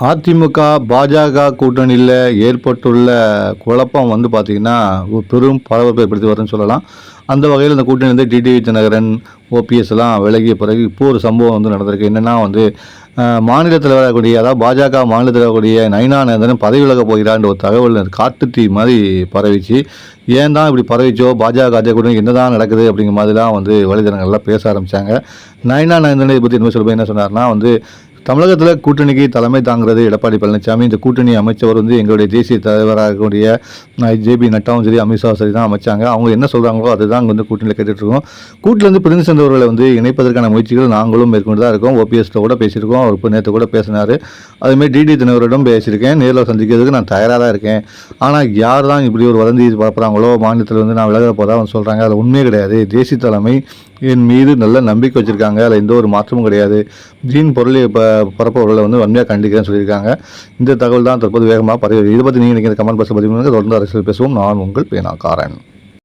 அதிமுக, பாஜக கூட்டணியில ஏற்பட்டுள்ள குழப்பம் வந்து பார்த்தீங்கன்னா, ஒரு பெரும் பரபரப்பை ஏற்படுத்தி வருதுன்னு சொல்லலாம். அந்த வகையில இந்த கூட்டணி வந்து டிடிவி தினகரன், ஓபிஎஸ் எல்லாம் விலகிய பிறகு இப்போ ஒரு சம்பவம் வந்து நடந்திருக்கு. என்னன்னா வந்து மாநிலத்தில் வரக்கூடிய அதாவது பாஜக மாநிலத்தில் வரக்கூடிய நயினா நேந்திரன் பதவி விலகப் போகிறார்ன்ற ஒரு தகவல் காட்டுத்தீ மாதிரி பரவிச்சு. ஏன் தான் இப்படி பரவிச்சோ, பாஜக அதே கூட்டணி என்னதான் நடக்குது அப்படிங்கிற மாதிரிலாம் வந்து வலைதளங்கள்லாம் பேச ஆரம்பிச்சாங்க. நயினா நேந்திரன் இதை பற்றி என்ன சொன்னார்னா வந்து தமிழகத்தில் கூட்டணிக்கு தலைமை தாங்கிறது எடப்பாடி பழனிசாமி. இந்த கூட்டணி அமைச்சவர் வந்து எங்களுடைய தேசிய தலைவராக இருக்கக்கூடிய ஜேபி நட்டாவும் சரி, அமித்ஷாவும் சரி தான் அமைச்சாங்க. அவங்க என்ன சொல்கிறாங்களோ அதுதான் அங்கே வந்து கூட்டணியில் கேட்டுட்ருக்கோம். கூட்டிலேருந்து பிரிந்து சென்றவர்களை வந்து இணைப்பதற்கான முயற்சிகள் நாங்களும் மேற்கொண்டு தான் இருக்கோம். ஓபிஎஸ்ல கூட பேசியிருக்கோம். அவர் இப்போ நேற்று கூட பேசினார். அதுமாதிரி டிடி தினகரிடம் பேசியிருக்கேன். நேரில் சந்திக்கிறதுக்கு நான் தயாராக தான் இருக்கேன். ஆனால் யார் தான் இப்படி ஒரு வதந்தி பரப்புகிறாங்களோ, மாநிலத்தில் வந்து நான் விலக போதாக வந்து சொல்கிறாங்க. அதில் உண்மையே கிடையாது. தேசிய தலைமை என் மீது நல்ல நம்பிக்கை வச்சுருக்காங்க. அதில் எந்த ஒரு மாற்றமும் கிடையாது. வீண் பொருளை பரப்பவர்களை வந்து வன்மையாக கண்டிக்கிறேன்னு சொல்லியிருக்காங்க. இந்த தகவல் தான் தற்போது வேகமாக பரவி. இதை பற்றி நீங்கள் கமெண்ட் பாக்ஸில் பதிவு பண்ணுங்கள். தொடர்ந்து அரசியல் பேசுவோம். நான் உங்கள் பேனாக்காரன்.